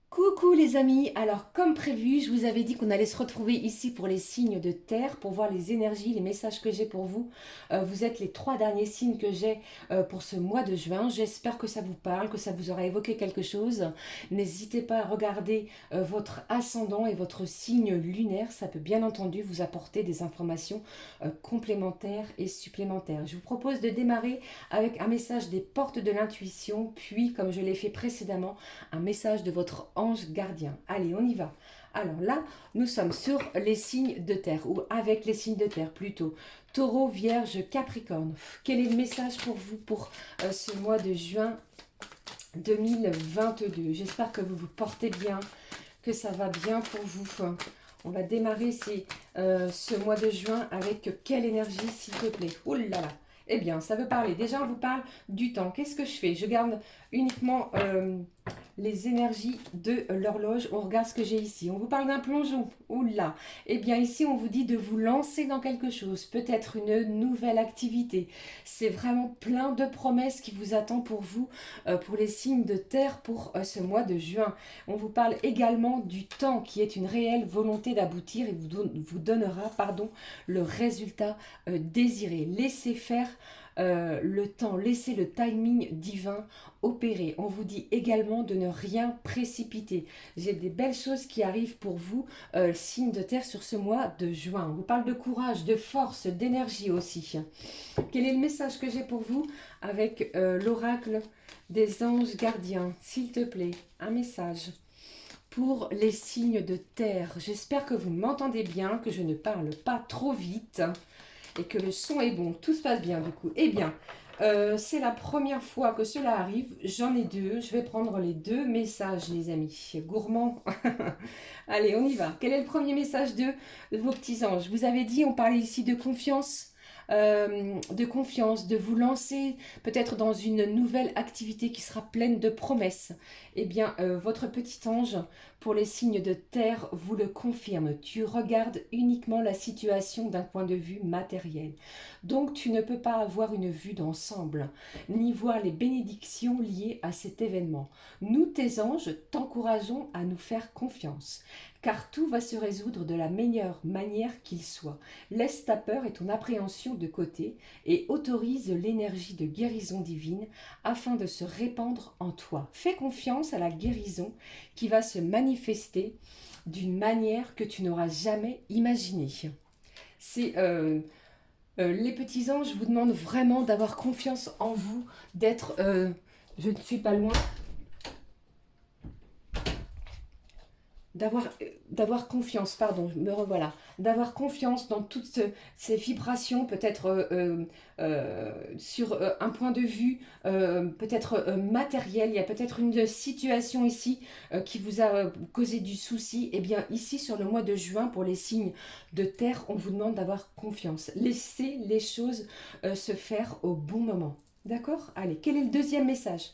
Coucou les amis, alors comme prévu, je vous avais dit qu'on allait se retrouver ici pour les signes de terre, pour voir les énergies, les messages que j'ai pour vous. Vous êtes les 3 derniers signes que j'ai pour ce mois de juin. J'espère que ça vous parle, que ça vous aura évoqué quelque chose. N'hésitez pas à regarder votre ascendant et votre signe lunaire. Ça peut bien entendu vous apporter des informations complémentaires et supplémentaires. Je vous propose de démarrer avec un message des portes de l'intuition, puis comme je l'ai fait précédemment, un message de votre ange gardien. Allez, on y va. Alors là, nous sommes sur les signes de terre, ou avec les signes de terre plutôt. Taureau, Vierge, Capricorne. Quel est le message pour vous pour ce mois de juin 2022? J'espère que vous vous portez bien, que ça va bien pour vous. On va démarrer ce mois de juin avec quelle énergie, s'il te plaît? Oh là là! Eh bien, ça veut parler. Déjà, on vous parle du temps. Qu'est-ce que je fais? Je garde uniquement les énergies de l'horloge. On regarde ce que j'ai ici. On vous parle d'un plongeon. Oula. Eh bien, ici, on vous dit de vous lancer dans quelque chose. Peut-être une nouvelle activité. C'est vraiment plein de promesses qui vous attendent pour vous, pour les signes de terre pour ce mois de juin. On vous parle également du temps qui est une réelle volonté d'aboutir et vous donnera le résultat désiré. Laissez faire le temps, laissez le timing divin opérer. On vous dit également de ne rien précipiter. J'ai des belles choses qui arrivent pour vous, signe de terre, sur ce mois de juin. On vous parle de courage, de force, d'énergie aussi. Quel est le message que j'ai pour vous avec l'oracle des anges gardiens? S'il te plaît, un message pour les signes de terre. J'espère que vous m'entendez bien, que je ne parle pas trop vite et que le son est bon. Tout se passe bien du coup. Eh bien, c'est la première fois que cela arrive. J'en ai 2. Je vais prendre les 2 messages, les amis. Gourmand. Allez, on y va. Quel est le premier message de vos petits anges? Vous avez dit, on parlait ici de confiance. De vous lancer peut-être dans une nouvelle activité qui sera pleine de promesses. Eh bien, votre petit ange, pour les signes de terre, vous le confirme. Tu regardes uniquement la situation d'un point de vue matériel. Donc, tu ne peux pas avoir une vue d'ensemble, ni voir les bénédictions liées à cet événement. Nous, tes anges, t'encourageons à nous faire confiance, car tout va se résoudre de la meilleure manière qu'il soit. Laisse ta peur et ton appréhension de côté et autorise l'énergie de guérison divine afin de se répandre en toi. Fais confiance à la guérison qui va se manifester d'une manière que tu n'auras jamais imaginée. C'est les petits anges vous demandent vraiment d'avoir confiance en vous, d'être... je ne suis pas loin. d'avoir confiance, pardon, me revoilà, d'avoir confiance dans toutes ces vibrations, peut-être sur un point de vue peut-être matériel, il y a peut-être une situation ici qui vous a causé du souci, et bien ici sur le mois de juin, pour les signes de terre, on vous demande d'avoir confiance. Laissez les choses se faire au bon moment. D'accord? Allez, quel est le deuxième message?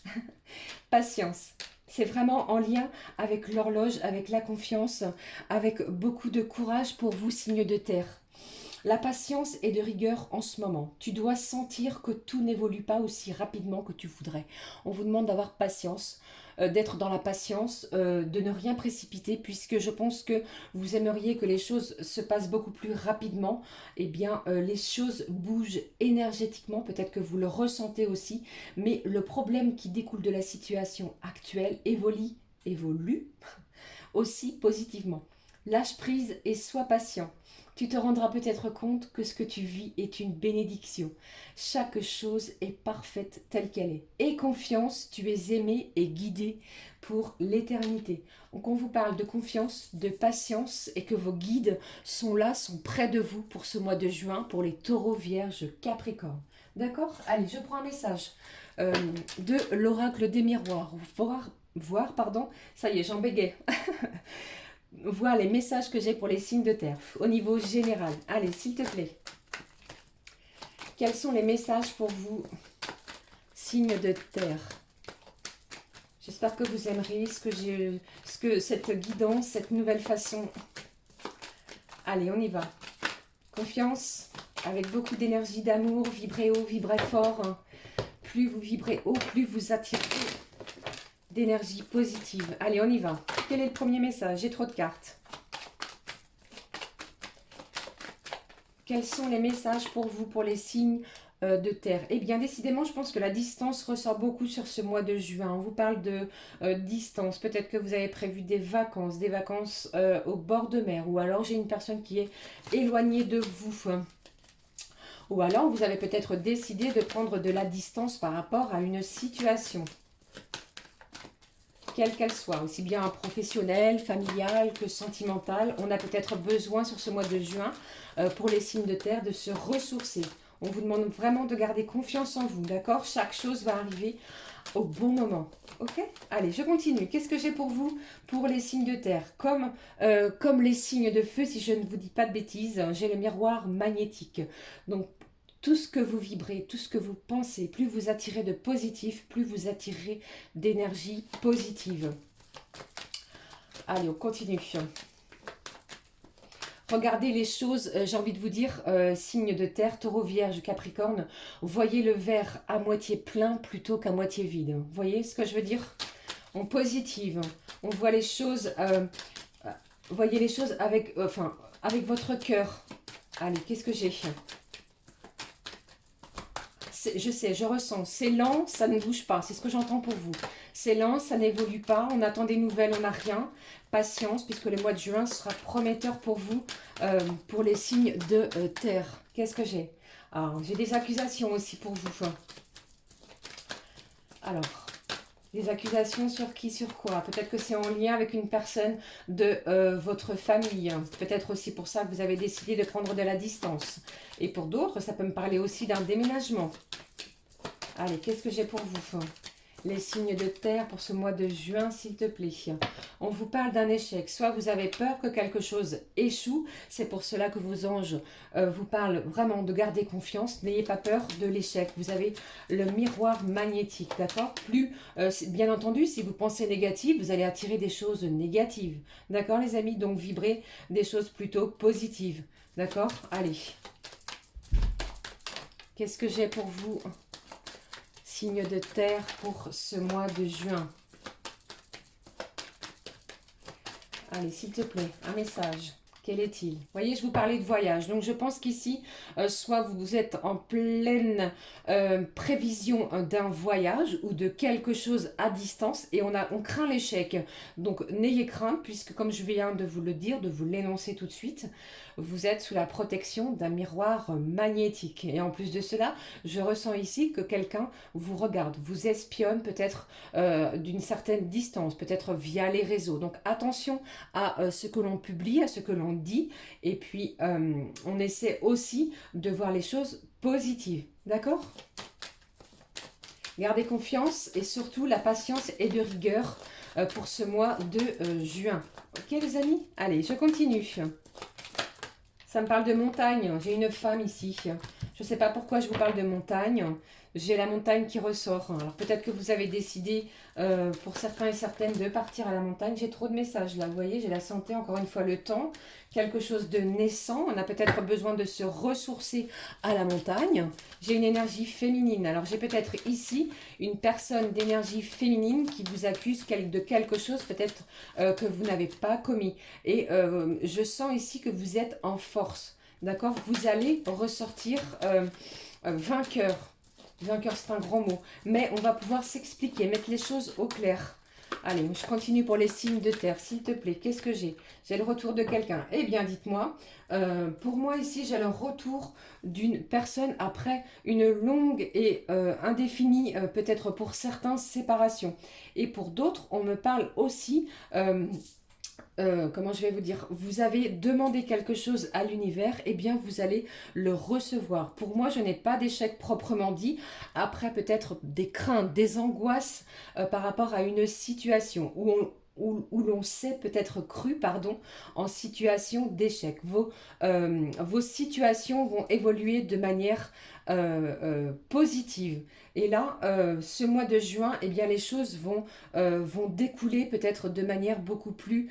Patience. C'est vraiment en lien avec l'horloge, avec la confiance, avec beaucoup de courage pour vous, signes de terre. La patience est de rigueur en ce moment. Tu dois sentir que tout n'évolue pas aussi rapidement que tu voudrais. On vous demande d'avoir patience, d'être dans la patience, de ne rien précipiter, puisque je pense que vous aimeriez que les choses se passent beaucoup plus rapidement. Eh bien, les choses bougent énergétiquement, peut-être que vous le ressentez aussi, mais le problème qui découle de la situation actuelle évolue aussi positivement. Lâche prise et sois patient. Tu te rendras peut-être compte que ce que tu vis est une bénédiction. Chaque chose est parfaite telle qu'elle est. Aie confiance, tu es aimé et guidé pour l'éternité. Donc on vous parle de confiance, de patience et que vos guides sont là, sont près de vous pour ce mois de juin, pour les taureaux, vierges, capricornes. D'accord? Allez, je prends un message de l'oracle des miroirs. Pardon, ça y est, j'en bégaye. Voir les messages que j'ai pour les signes de terre au niveau général. Allez, s'il te plaît. Quels sont les messages pour vous, signes de terre? J'espère que vous aimerez cette guidance, cette nouvelle façon. Allez, on y va. Confiance, avec beaucoup d'énergie, d'amour, vibrez haut, vibrez fort. Plus vous vibrez haut, plus vous attirez d'énergie positive. Allez, on y va. Quel est le premier message? J'ai trop de cartes. Quels sont les messages pour vous, pour les signes de terre? Eh bien, décidément, je pense que la distance ressort beaucoup sur ce mois de juin. On vous parle de distance. Peut-être que vous avez prévu des vacances au bord de mer. Ou alors, j'ai une personne qui est éloignée de vous. Ou alors, vous avez peut-être décidé de prendre de la distance par rapport à une situation. Quelle qu'elle soit, aussi bien professionnelle, familiale que sentimentale. On a peut-être besoin sur ce mois de juin, pour les signes de terre, de se ressourcer. On vous demande vraiment de garder confiance en vous, d'accord? Chaque chose va arriver au bon moment, ok? Allez, je continue. Qu'est-ce que j'ai pour vous, pour les signes de terre? Comme les signes de feu, si je ne vous dis pas de bêtises, j'ai le miroir magnétique. Donc, tout ce que vous vibrez, tout ce que vous pensez, plus vous attirez de positif, plus vous attirez d'énergie positive. Allez, on continue. Regardez les choses, j'ai envie de vous dire, signe de terre, taureau, vierge, capricorne, voyez le verre à moitié plein plutôt qu'à moitié vide. Vous voyez ce que je veux dire? On positive, on voit les choses, voyez les choses avec votre cœur. Allez, qu'est-ce que j'ai? Je sais, je ressens. C'est lent, ça ne bouge pas. C'est ce que j'entends pour vous. C'est lent, ça n'évolue pas. On attend des nouvelles, on n'a rien. Patience, puisque le mois de juin sera prometteur pour vous, pour les signes de terre. Qu'est-ce que j'ai? J'ai des accusations aussi pour vous. Alors, des accusations sur qui, sur quoi? Peut-être que c'est en lien avec une personne de votre famille. Peut-être aussi pour ça que vous avez décidé de prendre de la distance. Et pour d'autres, ça peut me parler aussi d'un déménagement. Allez, qu'est-ce que j'ai pour vous? Les signes de terre pour ce mois de juin, s'il te plaît. On vous parle d'un échec. Soit vous avez peur que quelque chose échoue. C'est pour cela que vos anges vous parlent vraiment de garder confiance. N'ayez pas peur de l'échec. Vous avez le miroir magnétique, d'accord? Bien entendu, si vous pensez négatif, vous allez attirer des choses négatives. D'accord, les amis? Donc, vibrez des choses plutôt positives. D'accord? Allez. Qu'est-ce que j'ai pour vous? Signe de terre pour ce mois de juin. Allez, s'il te plaît, un message. Quel est-il? Vous voyez, je vous parlais de voyage. Donc, je pense qu'ici, soit vous êtes en pleine prévision d'un voyage ou de quelque chose à distance et on craint l'échec. Donc, n'ayez crainte puisque, comme je viens de vous le dire, de vous l'énoncer tout de suite, vous êtes sous la protection d'un miroir magnétique. Et en plus de cela, je ressens ici que quelqu'un vous regarde, vous espionne peut-être d'une certaine distance, peut-être via les réseaux. Donc attention à ce que l'on publie, à ce que l'on dit. Et puis, on essaie aussi de voir les choses positives. D'accord ? Gardez confiance et surtout la patience et de rigueur pour ce mois de juin. Ok les amis? Allez, je continue. Ça me parle de montagne. J'ai une femme ici. Je ne sais pas pourquoi je vous parle de montagne. J'ai la montagne qui ressort. Alors peut-être que vous avez décidé pour certains et certaines de partir à la montagne. J'ai trop de messages là. Vous voyez, j'ai la santé, encore une fois le temps. Quelque chose de naissant. On a peut-être besoin de se ressourcer à la montagne. J'ai une énergie féminine. Alors j'ai peut-être ici une personne d'énergie féminine qui vous accuse de quelque chose peut-être que vous n'avez pas commis. Et je sens ici que vous êtes en force. D'accord? Vous allez ressortir vainqueur. Vainqueur, c'est un grand mot. Mais on va pouvoir s'expliquer, mettre les choses au clair. Allez, je continue pour les signes de terre, s'il te plaît. Qu'est-ce que j'ai? J'ai le retour de quelqu'un. Eh bien, dites-moi. Pour moi, ici, j'ai le retour d'une personne après une longue et indéfinie, peut-être pour certains, séparation. Et pour d'autres, on me parle aussi... comment je vais vous dire, vous avez demandé quelque chose à l'univers, et bien vous allez le recevoir. Pour moi, je n'ai pas d'échec proprement dit, après peut-être des craintes, des angoisses par rapport à une situation où l'on s'est peut-être cru, pardon, en situation d'échec. Vos situations vont évoluer de manière positive. Et là, ce mois de juin, eh bien, les choses vont découler peut-être de manière beaucoup plus...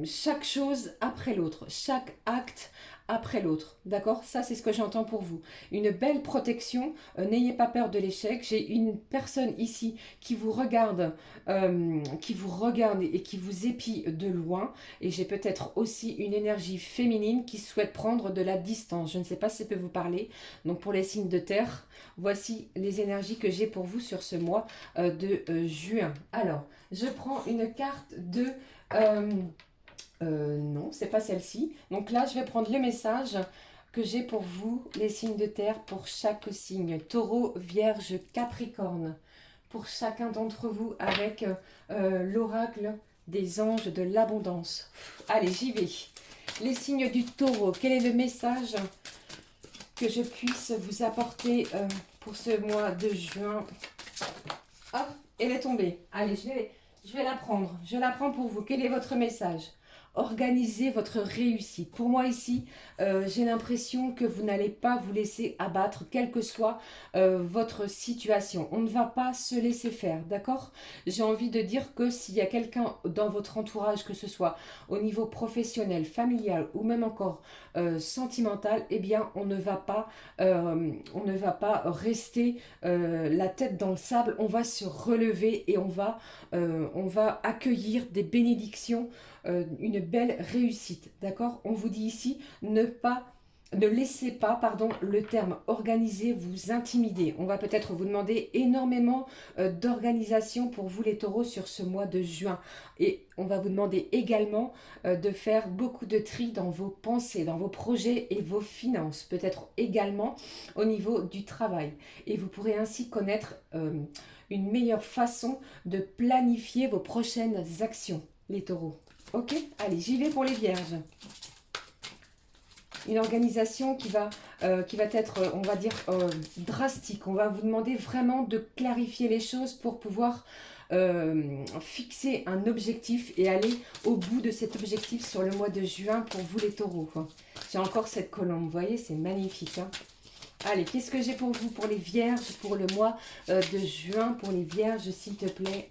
chaque chose après l'autre, chaque acte après l'autre. D'accord? Ça, c'est ce que j'entends pour vous. Une belle protection. N'ayez pas peur de l'échec. J'ai une personne ici qui vous regarde et qui vous épie de loin. Et j'ai peut-être aussi une énergie féminine qui souhaite prendre de la distance. Je ne sais pas si ça peut vous parler. Donc, pour les signes de terre, voici les énergies que j'ai pour vous sur ce mois de juin. Alors, je prends une carte de... non, c'est pas celle-ci. Donc là, je vais prendre le message que j'ai pour vous, les signes de terre, pour chaque signe. Taureau, Vierge, Capricorne. Pour chacun d'entre vous, avec l'oracle des anges de l'abondance. Allez, j'y vais. Les signes du taureau, quel est le message que je puisse vous apporter pour ce mois de juin? Hop, elle est tombée. Allez, je vais la prendre. Je la prends pour vous. Quel est votre message? Organisez votre réussite. Pour moi ici, j'ai l'impression que vous n'allez pas vous laisser abattre, quelle que soit votre situation. On ne va pas se laisser faire, d'accord? J'ai envie de dire que s'il y a quelqu'un dans votre entourage, que ce soit au niveau professionnel, familial ou même encore sentimental, eh bien on ne va pas rester la tête dans le sable. On va se relever et on va accueillir des bénédictions, une belle réussite, d'accord? On vous dit ici, ne laissez pas, pardon, le terme organiser vous intimider. On va peut-être vous demander énormément d'organisation pour vous les taureaux sur ce mois de juin. Et on va vous demander également de faire beaucoup de tri dans vos pensées, dans vos projets et vos finances. Peut-être également au niveau du travail. Et vous pourrez ainsi connaître une meilleure façon de planifier vos prochaines actions, les taureaux. Ok, allez, j'y vais pour les vierges. Une organisation qui va être, on va dire, drastique. On va vous demander vraiment de clarifier les choses pour pouvoir fixer un objectif et aller au bout de cet objectif sur le mois de juin pour vous les taureaux. J'ai encore cette colombe, vous voyez, c'est magnifique. Hein. Allez, qu'est-ce que j'ai pour vous, pour les vierges, pour le mois de juin, pour les vierges, s'il te plaît?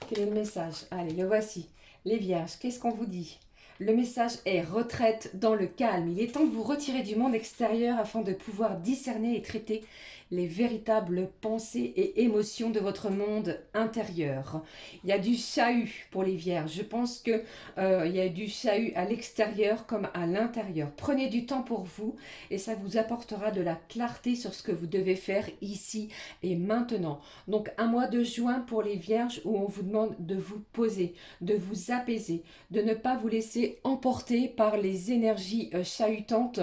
Quel est le message? Allez, le voici. Les vierges, qu'est-ce qu'on vous dit? Le message est retraite dans le calme. Il est temps de vous retirer du monde extérieur afin de pouvoir discerner et traiter les véritables pensées et émotions de votre monde intérieur. Il y a du chahut pour les vierges. Je pense que il y a du chahut à l'extérieur comme à l'intérieur. Prenez du temps pour vous et ça vous apportera de la clarté sur ce que vous devez faire ici et maintenant. Donc un mois de juin pour les vierges où on vous demande de vous poser, de vous apaiser, de ne pas vous laisser laisser emporter par les énergies chahutantes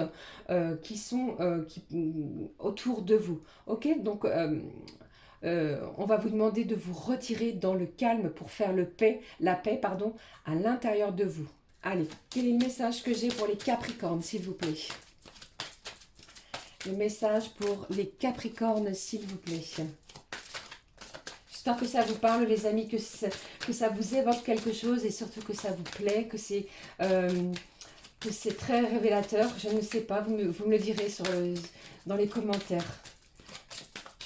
qui sont autour de vous. Ok, donc on va vous demander de vous retirer dans le calme pour faire la paix, pardon, à l'intérieur de vous. Allez, quel est le message que j'ai pour les Capricornes, s'il vous plaît? Le message pour les Capricornes, s'il vous plaît. J'espère que ça vous parle, les amis, que ça vous évoque quelque chose et surtout que ça vous plaît, que c'est très révélateur. Je ne sais pas, vous me le direz dans les commentaires.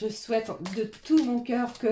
Je souhaite de tout mon cœur que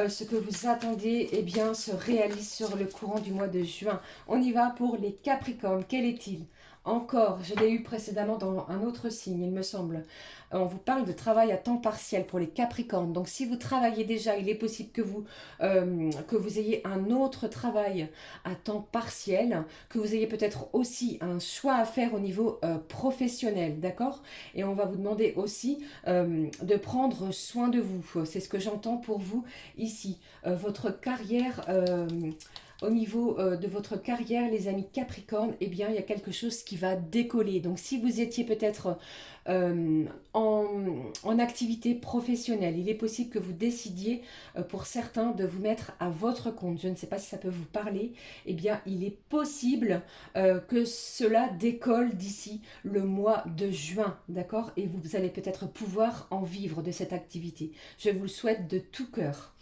ce que vous attendez eh bien, se réalise sur le courant du mois de juin. On y va pour les Capricornes. Quel est-il? Encore, je l'ai eu précédemment dans un autre signe, il me semble. On vous parle de travail à temps partiel pour les Capricornes. Donc, si vous travaillez déjà, il est possible que vous ayez un autre travail à temps partiel, que vous ayez peut-être aussi un choix à faire au niveau professionnel, d'accord? Et on va vous demander aussi de prendre soin de vous. C'est ce que j'entends pour vous ici. Votre carrière... au niveau de votre carrière, les amis Capricorne, eh bien, il y a quelque chose qui va décoller. Donc, si vous étiez peut-être en activité professionnelle, il est possible que vous décidiez, pour certains, de vous mettre à votre compte. Je ne sais pas si ça peut vous parler. Eh bien, il est possible que cela décolle d'ici le mois de juin, d'accord? Et vous allez peut-être pouvoir en vivre de cette activité. Je vous le souhaite de tout cœur.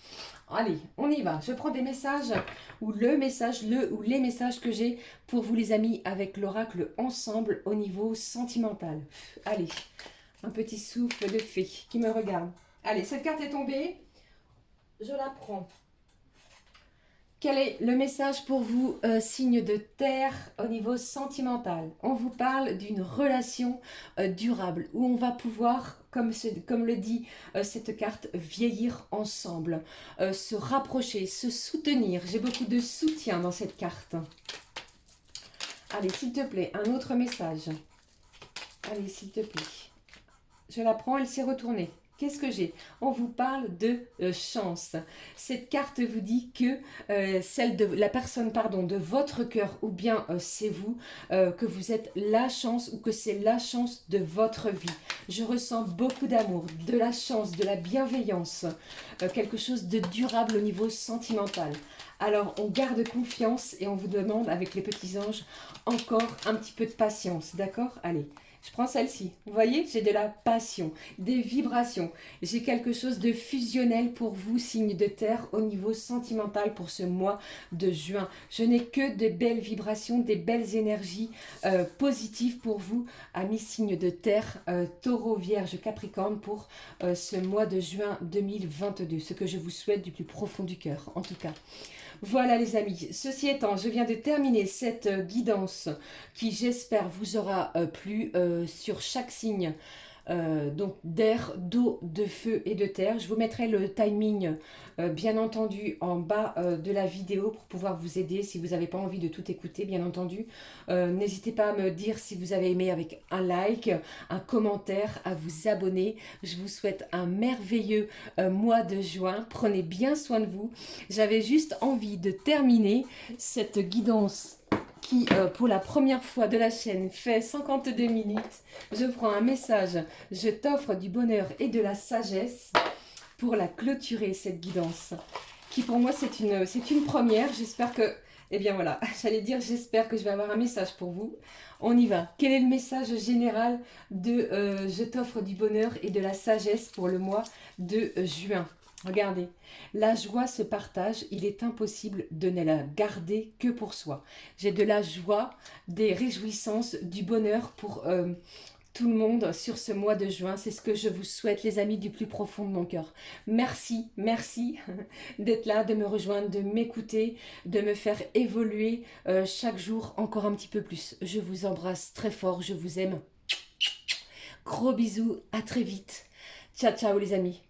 Allez, on y va. Je prends des messages ou les messages que j'ai pour vous les amis avec l'oracle ensemble au niveau sentimental. Allez, un petit souffle de fée qui me regarde. Allez, cette carte est tombée. Je la prends. Quel est le message pour vous, signe de terre, au niveau sentimental? On vous parle d'une relation durable où on va pouvoir, comme le dit cette carte, vieillir ensemble, se rapprocher, se soutenir. J'ai beaucoup de soutien dans cette carte. Allez, s'il te plaît, un autre message. Allez, s'il te plaît. Je la prends, elle s'est retournée. Qu'est-ce que j'ai? On vous parle de chance. Cette carte vous dit que celle de la personne, pardon, de votre cœur, ou bien c'est vous, que vous êtes la chance ou que c'est la chance de votre vie. Je ressens beaucoup d'amour, de la chance, de la bienveillance, quelque chose de durable au niveau sentimental. Alors, on garde confiance et on vous demande, avec les petits anges, encore un petit peu de patience, d'accord? Allez. Je prends celle-ci. Vous voyez, j'ai de la passion, des vibrations. J'ai quelque chose de fusionnel pour vous, signe de terre, au niveau sentimental pour ce mois de juin. Je n'ai que de belles vibrations, des belles énergies positives pour vous, amis signes de terre, taureau, vierge, capricorne, pour ce mois de juin 2022. Ce que je vous souhaite du plus profond du cœur, en tout cas. Voilà les amis, ceci étant, je viens de terminer cette guidance qui j'espère vous aura plu sur chaque signe donc d'air, d'eau, de feu et de terre. Je vous mettrai le timing bien entendu en bas de la vidéo pour pouvoir vous aider si vous n'avez pas envie de tout écouter, bien entendu. N'hésitez pas à me dire si vous avez aimé avec un like, un commentaire, à vous abonner. Je vous souhaite un merveilleux mois de juin. Prenez bien soin de vous. J'avais juste envie de terminer cette guidance qui, pour la première fois de la chaîne, fait 52 minutes. Je prends un message. Je t'offre du bonheur et de la sagesse pour la clôturer, cette guidance. Qui, pour moi, c'est une première. J'espère que... Eh bien, voilà. J'allais dire, j'espère que je vais avoir un message pour vous. On y va. Quel est le message général de je t'offre du bonheur et de la sagesse pour le mois de juin? Regardez, la joie se partage, il est impossible de ne la garder que pour soi. J'ai de la joie, des réjouissances, du bonheur pour tout le monde sur ce mois de juin. C'est ce que je vous souhaite, les amis, du plus profond de mon cœur. Merci, merci d'être là, de me rejoindre, de m'écouter, de me faire évoluer chaque jour encore un petit peu plus. Je vous embrasse très fort, je vous aime. Gros bisous, à très vite. Ciao, ciao les amis.